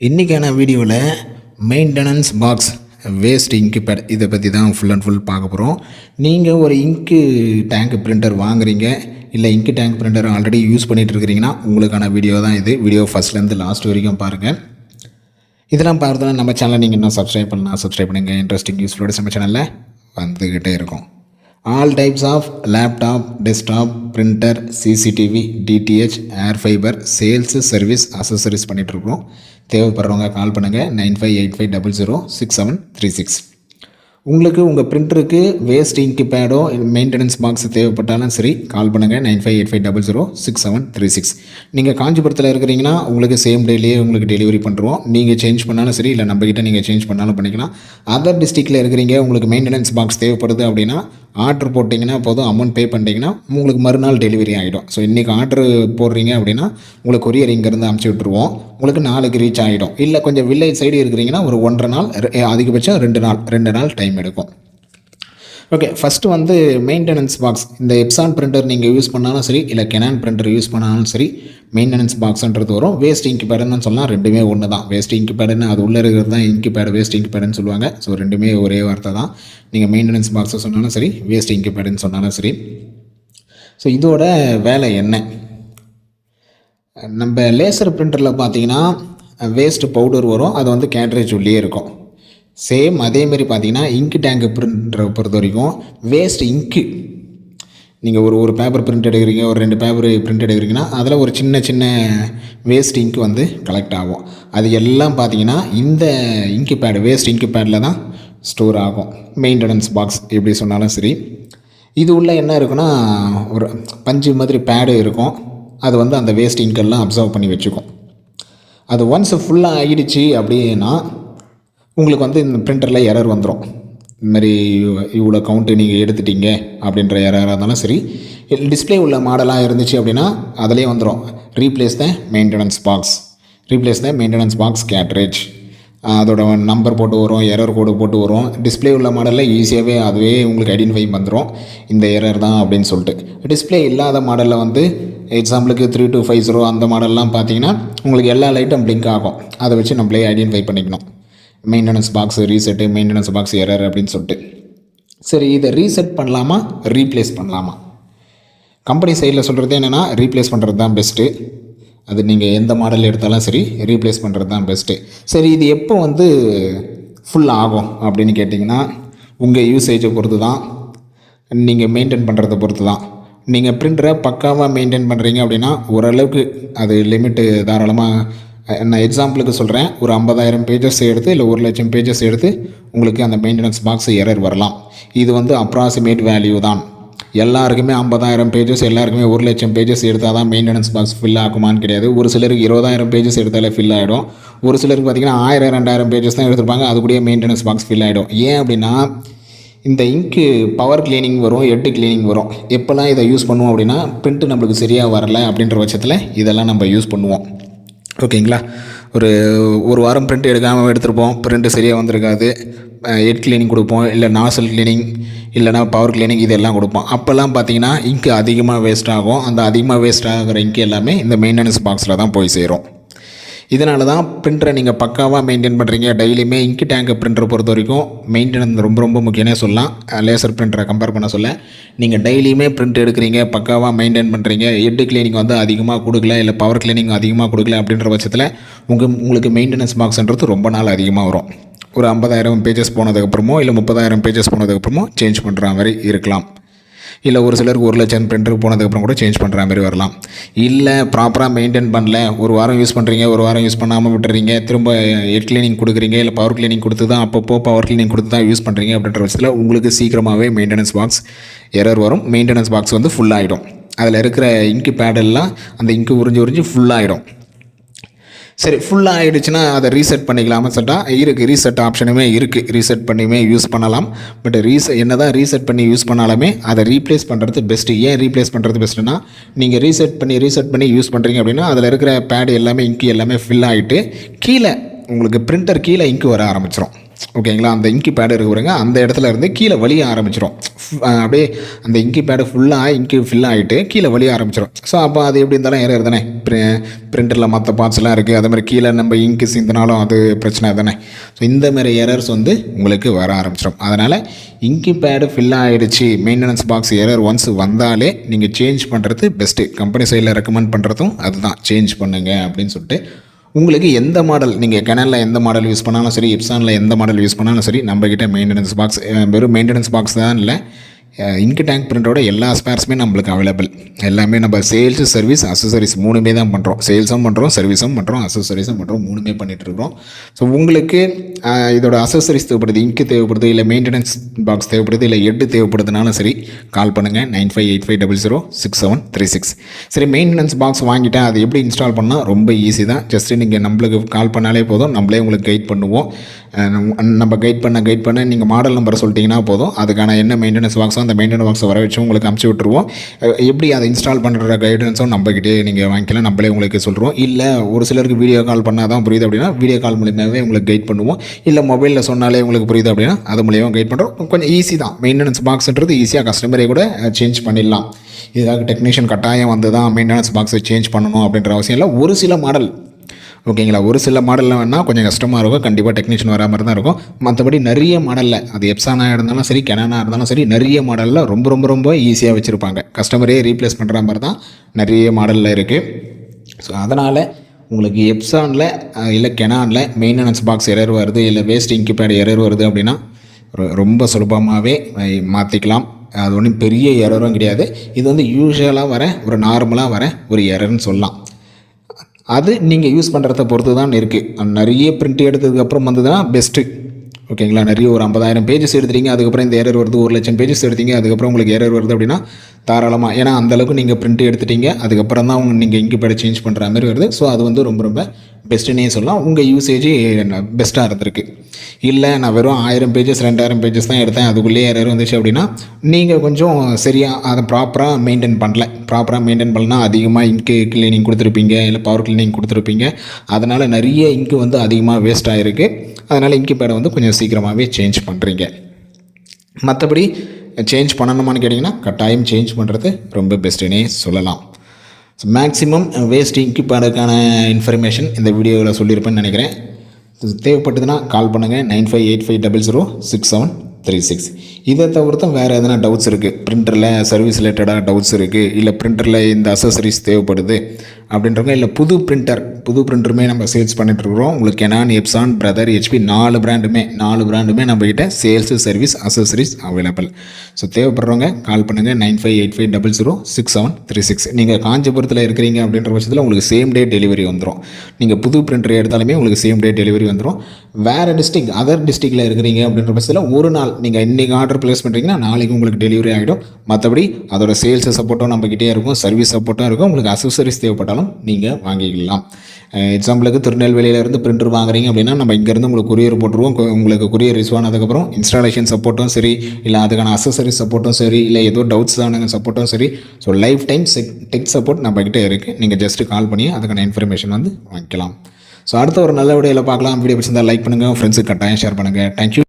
இன்றைக்கான வீடியோவில் maintenance box waste இங்கு பேட் இதை பற்றி தான் ஃபுல் அண்ட் ஃபுல் பார்க்க போகிறோம். நீங்கள் ஒரு இங்கு டேங்க் பிரிண்டர் வாங்குறீங்க, இல்லை இங்கு டேங்க் பிரிண்டர் ஆல்ரெடி யூஸ் பண்ணிகிட்டு இருக்கிறீங்கன்னா உங்களுக்கான வீடியோ தான் இது. வீடியோ ஃபஸ்ட்லேருந்து லாஸ்ட் வரைக்கும் பாருங்கள். இதெல்லாம் பார்த்தோன்னா நம்ம சேனலை நீங்கள் இன்னும் சப்ஸ்கிரைப் பண்ணலாம், சப்ஸ்கிரைப் பண்ணுங்கள். இன்ட்ரெஸ்டிங் யூஸ்ஃபுல்லோட நம்ம சேனலில் வந்துக்கிட்டே இருக்கும். All types of laptop, desktop, printer, CCTV, DTH, air fibre, sales, service, accessories பண்ணிகிட்ருக்குறோம். தேவைப்படுறவங்க கால் பண்ணுங்கள் 9585006736. உங்களுக்கு உங்கள் பிரிண்டருக்கு வேஸ்ட் இங்கு பேடோ மெயின்டெனன்ஸ் பாக்ஸ் தேவைப்பட்டாலும் சரி கால் பண்ணுங்கள் 9585006736. நீங்கள் காஞ்சிபுரத்தில் இருக்கிறீங்கன்னா உங்களுக்கு சேம் டேலேயே உங்களுக்கு டெலிவரி பண்ணுறோம். நீங்கள் சேஞ்ச் பண்ணாலும் சரி, இல்லை நம்மக்கிட்ட நீங்கள் சேஞ்ச் பண்ணாலும் பண்ணிக்கலாம். அதர் டிஸ்ட்ரிக்டில் இருக்கிறீங்க, உங்களுக்கு மெயின்டெனன்ஸ் பாக்ஸ் தேவைப்படுது அப்படின்னா ஆர்டர் போட்டிங்கன்னா போதும், அமௌண்ட் பே பண்ணிட்டீங்கன்னா உங்களுக்கு மறுநாள் டெலிவரி ஆகிடும். ஸோ இன்றைக்கி ஆர்டர் போடுறீங்க அப்படின்னா உங்களுக்கு கொரியர் இங்கேருந்து அனுப்பிச்சி விட்ருவோம். உங்களுக்கு நாளைக்கு ரீச் ஆகிடும். இல்லை கொஞ்சம் வில்லேஜ் சைடு இருக்கிறீங்கன்னா ஒரு 1.5 நாள், அதிகபட்சம் 2 நாள் டைம் எடுக்கும். Okay, first maintenance box. இந்த எப்சான் பிரிண்டர் நீங்கள் யூஸ் பண்ணாலும் சரி, இல்லை கெனான் பிரிண்டர் யூஸ் பண்ணாலும் சரி, மெயின்டெனன்ஸ் பாக்ஸ்ன்றது வரும். வேஸ்ட் இங்கு பேடுன்னு சொல்லலாம், ரெண்டுமே ஒன்று தான். வேஸ்ட் இங்கு பேடுன்னு அது உள்ளே இருக்கிறது தான் இங்கு பேடு, வேஸ்ட் இங்கு பேடுன்னு சொல்லுவாங்க. ஸோ ரெண்டுமே ஒரே வார்த்தை தான். நீங்கள் மெயின்டெனன்ஸ் பாக்ஸை சொன்னாலும் சரி, வேஸ்ட் இங்கு பேடுன்னு சொன்னாலும் சரி. ஸோ இதோட வேலை என்ன? நம்ம லேசர் பிரிண்டரில் பார்த்தீங்கன்னா வேஸ்ட் பவுடர் வரும், அது கேட்ரேஜ் உள்ளே இருக்கும். சேம் அதேமாரி பார்த்தீங்கன்னா இங்கு டேங்க் பிரிண்டரை பொறுத்த வரைக்கும் வேஸ்ட் இங்கு நீங்கள் ஒரு பேப்பர் பிரிண்ட் எடுக்கிறீங்க, ஒரு 2 பேப்பர் பிரிண்ட் எடுக்கிறீங்கன்னா அதில் ஒரு சின்ன வேஸ்ட் இங்கு கலெக்ட் ஆகும். அது எல்லாம் பார்த்தீங்கன்னா இந்த இங்கு பேடு, வேஸ்ட் இங்கு பேடில் தான் ஸ்டோர் ஆகும். மெயின்டெனன்ஸ் பாக்ஸ் எப்படி சொன்னாலும் சரி. இது உள்ள என்ன இருக்குன்னா ஒரு பஞ்சு மாதிரி பேடு இருக்கும். அது அந்த வேஸ்ட் இங்கெல்லாம் அப்சர்வ் பண்ணி வச்சுக்கும். அது ஒன்ஸ் ஃபுல்லாக ஆகிடுச்சு அப்படின்னா உங்களுக்கு இந்த பிரிண்டரில் எரர் வந்துடும். இதுமாதிரி இவ்வளோ கவுண்ட்டு நீங்கள் எடுத்துட்டீங்க அப்படின்ற எரராக இருந்தாலும் சரி, டிஸ்பிளே உள்ள மாடலாக இருந்துச்சு அப்படின்னா அதிலே வந்துடும் ரீப்ளேஸ் த மெயின்டெனன்ஸ் பாக்ஸ், ரீப்ளேஸ் த மெயின்டெனன்ஸ் பாக்ஸ் கேட்ரேஜ். அதோட நம்பர் போட்டு வரும், எரர் கோடு போட்டு வரும். டிஸ்பிளே உள்ள மாடலில் ஈஸியாகவே அதுவே உங்களுக்கு ஐடென்டிஃபை வந்துடும், இந்த எரர் தான் அப்படின்னு சொல்லிட்டு. டிஸ்பிளே இல்லாத மாடலில் எக்ஸாம்பிளுக்கு 3250 அந்த மாடல்லாம் பார்த்தீங்கன்னா உங்களுக்கு எல்லா லைட்டும் பிளிங்க் ஆகும். அதை வச்சு நம்மளே ஐடென்டிஃபை பண்ணிக்கணும். Maintenance box reset, maintenance box error அப்படின்னு சொல்லிட்டு. சரி, இதை ரீசெட் பண்ணலாமா, ரீப்ளேஸ் பண்ணலாமா? கம்பெனி சைடில் சொல்கிறது என்னென்னா ரீப்ளேஸ் பண்ணுறது தான் பெஸ்ட்டு. அது நீங்கள் எந்த மாடல் எடுத்தாலும் சரி, ரீப்ளேஸ் பண்ணுறது தான் பெஸ்ட்டு. சரி, இது எப்போ ஃபுல் ஆகும் அப்படின்னு கேட்டிங்கன்னா உங்கள் யூசேஜை பொறுத்து தான், நீங்கள் மெயின்டைன் பண்ணுறதை பொறுத்து தான். நீங்கள் பிரிண்டரை பக்காவாக மெயின்டைன் பண்ணுறீங்க அப்படின்னா ஓரளவுக்கு அது லிமிட்டு தாராளமாக. நான் எக்ஸாம்பிளுக்கு சொல்கிறேன், ஒரு 50,000 பேஜஸ் எடுத்து இல்லை 1,00,000 பேஜஸ் எடுத்து உங்களுக்கு அந்த மெயின்டெனன்ஸ் பாக்ஸ் எரர் வரலாம். இது அப்ராக்சிமேட் வேல்யூ தான். எல்லாருக்குமே 50,000 பேஜஸ், எல்லாருக்குமே 1,00,000 பேஜஸ் எடுத்தால் தான் மெயின்டெனன்ஸ் பாக்ஸ் ஃபில் ஆகுமான்னு கிடையாது. ஒரு சிலருக்கு 20,000 பேஜஸ் எடுத்தாலே ஃபில் ஆகிடும். ஒரு சிலருக்கு பார்த்திங்கன்னா 1000-2000 பேஜஸ் தான் எடுத்துருப்பாங்க, அது கூட மெயின்டெனன்ஸ் பாக்ஸ் ஃபில் ஆகிடும். ஏன் அப்படின்னா இந்த இங்கு பவர் கிளீனிங் வரும், ஹெட் கிளீனிங் வரும். எப்போல்லாம் இதை யூஸ் பண்ணுவோம் அப்படின்னா பிரிண்ட்டு நம்மளுக்கு சரியாக வரல அப்படின்ற பட்சத்தில் இதெல்லாம் நம்ம யூஸ் பண்ணுவோம். ஓகேங்களா? ஒரு வாரம் பிரிண்ட் எடுக்காமல் எடுத்துருப்போம், பிரிண்ட்டு சரியாக வந்திருக்காது. ஹெட் கிளீனிங் கொடுப்போம், இல்லை நாசல் கிளீனிங், இல்லைனா பவர் கிளீனிங், இதெல்லாம் கொடுப்போம். அப்போல்லாம் பார்த்தீங்கன்னா இங்கு அதிகமாக வேஸ்ட் ஆகும். அந்த அதிகமாக வேஸ்ட் ஆகிற இங்கு எல்லாமே இந்த மெயின்டெனன்ஸ் பாக்ஸில் தான் போய் சேரும். இதனால தான் பிரிண்டரை நீங்கள் பக்காவாக மெயின்டைன் பண்ணுறீங்க. டெய்லியுமே இங்கு டேங்க் பிரிண்டரை பொறுத்த வரைக்கும் மெயின்டெனன்ஸ் ரொம்ப முக்கியம்னே சொல்லலாம். லேசர் பிரிண்டரை கம்பேர் பண்ண சொல்ல, நீங்கள் டெய்லியுமே பிரிண்ட் எடுக்கிறீங்க, பக்காவாக மெயின்டைன் பண்ணுறீங்க, ஹெட் கிளீனிங் அதிகமாக கொடுக்கல, இல்லை பவர் கிளீனிங் அதிகமாக கொடுக்கல அப்படின்ற பட்சத்தில் உங்களுக்கு மெயின்டெனன்ஸ் பாக்ஸ்ன்றது ரொம்ப நாள் அதிகமாக வரும். ஒரு 50,000 பேஜஸ் போனதுக்கப்புறமோ இல்லை 30,000 பேஜஸ் போனதுக்கப்புறமோ சேஞ்ச் பண்ணுற மாதிரி இருக்கலாம். இல்லை ஒரு சிலருக்கு 1,00,000 பிரிண்டருக்கு போனதுக்கப்புறம் கூட சேஞ்ச் பண்ணுற மாதிரி வரலாம். இல்லை ப்ராப்பராக மெயின்டைன் பண்ணல, ஒரு வாரம் யூஸ் பண்ணுறீங்க, ஒரு வாரம் யூஸ் பண்ணாமல் விட்டுறீங்க, திரும்ப ஹெட் கிளீனிங் கொடுக்குறீங்க, இல்லை பவர் கிளீனிங் கொடுத்து தான் அப்பப்போ பவர் கிளீனிங் கொடுத்து தான் யூஸ் பண்ணுறீங்க அப்படின்ற பட்சத்தில் உங்களுக்கு சீக்கிரமாகவே மெயின்டெனன்ஸ் பாக்ஸ் எரர் வரும். மெயின்டெனன்ஸ் பாக்ஸ் ஃபுல் ஆகிடும். அதில் இருக்கிற இங்கு பேடெல்லாம் அந்த இங்கு உறிஞ்சி ஃபுல்லாகிடும். சரி, ஃபுல்லாக ஆகிடுச்சுன்னா அதை ரீசெட் பண்ணிக்கலாமா சொல்லிட்டா இருக்குது. ரீசெட் ஆப்ஷனுமே இருக்குது, ரீசெட் பண்ணியுமே யூஸ் பண்ணலாம். பட் என்ன தான் ரீசெட் பண்ணி யூஸ் பண்ணாலுமே அதை ரீப்ளேஸ் பண்ணுறது பெஸ்ட்டு. ஏன் ரீப்ளேஸ் பண்ணுறது பெஸ்ட்டுன்னா, நீங்கள் ரீசெட் பண்ணி யூஸ் பண்ணுறீங்க அப்படின்னா அதில் இருக்கிற பேடு எல்லாமே இங்கு எல்லாமே ஃபில் ஆகிட்டு கீழே உங்களுக்கு பிரிண்டர் கீழே இங்கு வர ஆரம்பிச்சிடும். ஓகேங்களா. அந்த இங்கு பேடு இருக்கு பாருங்க, அந்த இடத்துல இருந்து கீழே வலிய ஆரம்பிச்சிடும். அப்படியே அந்த இங்கு பேடு ஃபுல்லாக இங்கு ஃபில் ஆகிட்டு கீழே வலிய ஆரம்பிச்சிடும். ஸோ அப்போ அது எப்படி இருந்தாலும் எரர் தானே. பிரிண்டரில் மற்ற பார்ட்ஸ்லாம் இருக்குது, அதே மாதிரி கீழே நம்ம இங்கு சிந்தினாலும் அது பிரச்சனை தானே. ஸோ இந்த மாதிரி எரர்ஸ் வந்து உங்களுக்கு வர ஆரம்பிச்சிடும். அதனால் இங்கு பேடு ஃபில் ஆகிடுச்சு, மெயின்டெனன்ஸ் பாக்ஸ் எரர் ஒன்ஸ் வந்தாலே நீங்கள் சேஞ்ச் பண்ணுறது பெஸ்ட்டு. கம்பெனி சைடில் ரெக்கமெண்ட் பண்ணுறதும் அதுதான், சேஞ்ச் பண்ணுங்க அப்படின்னு சொல்லிட்டு. உங்களுக்கு எந்த மாடல், நீங்கள் கெனானில் எந்த மாடல் யூஸ் பண்ணாலும் சரி, எப்சானில் எந்த மாடல் யூஸ் பண்ணாலும் சரி, நம்மக்கிட்ட மெயின்டெனன்ஸ் பாக்ஸ், வெறும் மெயின்டெனன்ஸ் பாக்ஸ் தான் இல்லை, இங்கு டேங்க் பிரிண்டரோட எல்லா ஸ்பேர்ஸுமே நம்மளுக்கு அவைலபிள். எல்லாமே நம்ம சேல்ஸ், சர்வீஸ், அசசரிஸ் 3மே தான் பண்ணுறோம். சேல்ஸும் பண்ணுறோம், சர்வீஸும் பண்ணுறோம், அசசரிஸும் பண்ணுறோம், 3மே பண்ணிகிட்ருக்கோம். ஸோ உங்களுக்கு இதோட அசசரிஸ் தேவைப்படுது, இங்கு தேவைப்படுது, இல்லை மெயின்டெனன்ஸ் பாக்ஸ் தேவைப்படுது, இல்லை ஹெட் தேவைப்படுதுனாலும் சரி, கால் பண்ணுங்கள் 9585006736. சரி, மெயின்டெனன்ஸ் பாக்ஸ் வாங்கிட்டேன், அது எப்படி இன்ஸ்டால் பண்ணால் ரொம்ப ஈஸி தான். ஜஸ்ட்டு நீங்கள் நம்மளுக்கு கால் பண்ணாலே போதும், நம்மளே உங்களுக்கு கைட் பண்ணுவோம். நம்ம கைட் பண்ண நீங்கள் மாடல் நம்பரை சொல்லிட்டிங்கன்னா போதும், அதுக்கான என்ன மெயின்டெனன்ஸ் பாக்ஸோ அந்த மெயின்டெனன்ஸ் பாக்ஸை வர வச்சு உங்களுக்கு அமுச்சு விட்டுருவோம். எப்படி அதை இன்ஸ்டால் பண்ணுற கைடன்ஸும் நம்மக்கிட்டே நீங்கள் வாங்கிக்கலாம், நம்மளே உங்களுக்கு சொல்கிறோம். இல்லை ஒரு சிலருக்கு வீடியோ கால் பண்ணால் தான் புரியுது அப்படின்னா வீடியோ கால் மூலியமாகவே உங்களுக்கு கைட் பண்ணுவோம். இல்லை மொபைலில் சொன்னாலே உங்களுக்கு புரியுது அப்படின்னா அது மூலியமாக கைட் பண்ணுறோம். கொஞ்சம் ஈஸி தான். மெயின்டெனன்ஸ் பாக்ஸ்ன்றது ஈஸியாக கஸ்டமரே கூட சேஞ்ச் பண்ணிடலாம். இதுக்காக டெக்னீஷியன் கட்டாயம் வந்து தான் மெயின்டெனன்ஸ் பாக்ஸை சேஞ்ச் பண்ணணும் அப்படின்ற அவசியம் இல்லை. ஒரு சில மாடல், ஓகேங்களா, ஒரு சில மாடலில் வேணால் கொஞ்சம் கஷ்டமாக இருக்கும், கண்டிப்பாக டெக்னீஷியன் வர மாதிரி தான் இருக்கும். மற்றபடி நிறைய மாடலில், அது எப்சானாக இருந்தாலும் சரி, கெனானாக இருந்தாலும் சரி, நிறைய மாடலில் ரொம்ப ரொம்ப ரொம்ப ஈஸியாக வச்சுருப்பாங்க. கஸ்டமரே ரீப்ளேஸ் பண்ணுற மாதிரி தான் நிறைய மாடலில் இருக்குது. ஸோ அதனால் உங்களுக்கு எப்சானில் இல்லை கெனானில் மெயின்டெனன்ஸ் பாக்ஸ் எரர் வருது, இல்லை வேஸ்ட் இங்கு பேட் எரர் வருது அப்படின்னா ரொம்ப சுலபமாகவே மாற்றிக்கலாம். அது ஒன்றும் பெரிய எரரும் கிடையாது. இது வந்து யூஸ்வலாக வர ஒரு நார்மலாக வர ஒரு எரர்னு சொல்லலாம். அது நீங்கள் யூஸ் பண்ணுறத பொறுத்து தான் இருக்குது. நிறைய பிரிண்ட் எடுத்ததுக்கப்புறம் வந்ததுன்னா பெஸ்ட்டு, ஓகேங்களா. நிறைய ஒரு 50,000 பேஜஸ் எடுத்துட்டீங்க, அதுக்கப்புறம் இந்த எரர் வருது, 1,00,000 பேஜஸ் எடுத்தீங்க, அதுக்கப்புறம் உங்களுக்கு எரர் வருது அப்படின்னா தாராளமாக, ஏன்னா அந்தளவுக்கு நீங்கள் பிரிண்ட் எடுத்துட்டீங்க, அதுக்கப்புறம் தான் நீங்கள் இங்கு பேடை சேஞ்ச் பண்ணுற மாதிரி வருது. ஸோ அது வந்து ரொம்ப ரொம்ப பெஸ்ட்டுன்னே சொல்லலாம். உங்கள் யூசேஜ் பெஸ்ட்டாக இருந்திருக்கு. இல்லை நான் வெறும் 1000 பேஜஸ் 2000 பேஜஸ் தான் எடுத்தேன், அதுக்குள்ளேயே எரர் வந்துச்சு அப்படின்னா நீங்கள் கொஞ்சம் சரியாக அதை ப்ராப்பராக மெயின்டைன் பண்ணலாம். அதிகமாக இங்கு கிளீனிங் கொடுத்துருப்பீங்க, இல்லை பவர் கிளீனிங் கொடுத்துருப்பீங்க. அதனால் நிறைய இங்கு வந்து அதிகமாக வேஸ்ட் ஆகிருக்கு. அதனால் இங்கு பேடை வந்து கொஞ்சம் சீக்கிரமாகவே சேஞ்ச் பண்ணுறீங்க. மற்றபடி சேஞ்ச் பண்ணணுமான்னு கேட்டிங்கன்னா கட்டாயம் சேஞ்ச் பண்ணுறது ரொம்ப பெஸ்ட்டுன்னே சொல்லலாம். மேக்ஸிமம் வேஸ்ட் இங்கு பேடுக்கான இன்ஃபர்மேஷன் இந்த வீடியோவில் சொல்லியிருப்பேன்னு நினைக்கிறேன். தேவைப்பட்டதுன்னா கால் பண்ணுங்கள் 9585006736. இதை தவிர்த்தும் வேறு எதனா டவுட்ஸ் இருக்குது, பிரிண்டரில் சர்வீஸ் ரிலேட்டடாக டவுட்ஸ் இருக்குது, இல்லை பிரிண்டரில் இந்த அசசரிஸ் தேவைப்படுது அப்படின்றவங்க, இல்லை புது பிரிண்டருமே நம்ம சேல்ஸ் பண்ணிட்டுருக்குறோம். உங்களுக்கு கெனான், எப்சான், பிரதர், ஹெச்பி 4 பிராண்டுமே நம்மக்கிட்ட சேல்ஸு, சர்வீஸ், அசசரிஸ் அவைலபிள். ஸோ தேவைப்படுறவங்க கால் பண்ணுங்கள் 9585006736. நீங்கள் காஞ்சிபுரத்தில் இருக்கிறீங்க அப்படின்ற பட்சத்தில் உங்களுக்கு சேம் டே டெலிவரி வந்துடும். நீங்கள் புது பிரிண்டர் எடுத்தாலுமே உங்களுக்கு சேம் டே டெலிவரி வந்துடும். வேறு டிஸ்ட்ரிக், அதர் டிஸ்ட்ரிக்டில் இருக்கிறீங்க அப்படின்ற பட்சத்தில் ஒரு நாள் நீங்கள் இன்றைக்கி ஆர்டர் ப்ளேஸ் பண்ணுறீங்கன்னா நாளைக்கு உங்களுக்கு டெலிவரி ஆகிடும். மற்றபடி அதோட சேல்ஸ் சப்போர்ட்டும் நம்மக்கிட்டே இருக்கும், சர்வீஸ் சப்போர்ட்டும் இருக்கும். உங்களுக்கு அசசரிஸ் தேவைப்பட்டாலும் நீங்கள் வாங்கிக்கலாம். எக்ஸாம்பிளுக்கு திருநெல்வேலியிலேருந்து பிரிண்டர் வாங்குறீங்க அப்படின்னா நம்ம இங்கேருந்து உங்களுக்கு கொரியர் போட்டுருவோம். உங்களுக்கு கொரியர் ரிசீவ் ஆனதுக்கப்புறம் இன்ஸ்டாலேஷன் சப்போர்ட்டும் சரி, இல்லை அதுக்கான அசசரிஸ் சப்போர்ட்டும் சரி, இல்லை ஏதோ டவுட்ஸ் தானுங்க சப்போர்ட்டும் சரி. So life time tech support நம்மக்கிட்ட இருக்குது. நீங்கள் ஜஸ்ட்டு கால் பண்ணி அதுக்கான இன்ஃபர்மேஷன் வந்து வாங்கிக்கலாம். ஸோ அடுத்த ஒரு நல்ல வீடியோவில் பார்க்கலாம். வீடியோ பிடிச்சிருந்தால் லைக் பண்ணுங்கள், ஃப்ரெண்ட்ஸுக்கு கட்டாயம் ஷேர் பண்ணுங்கள். தேங்க்யூ.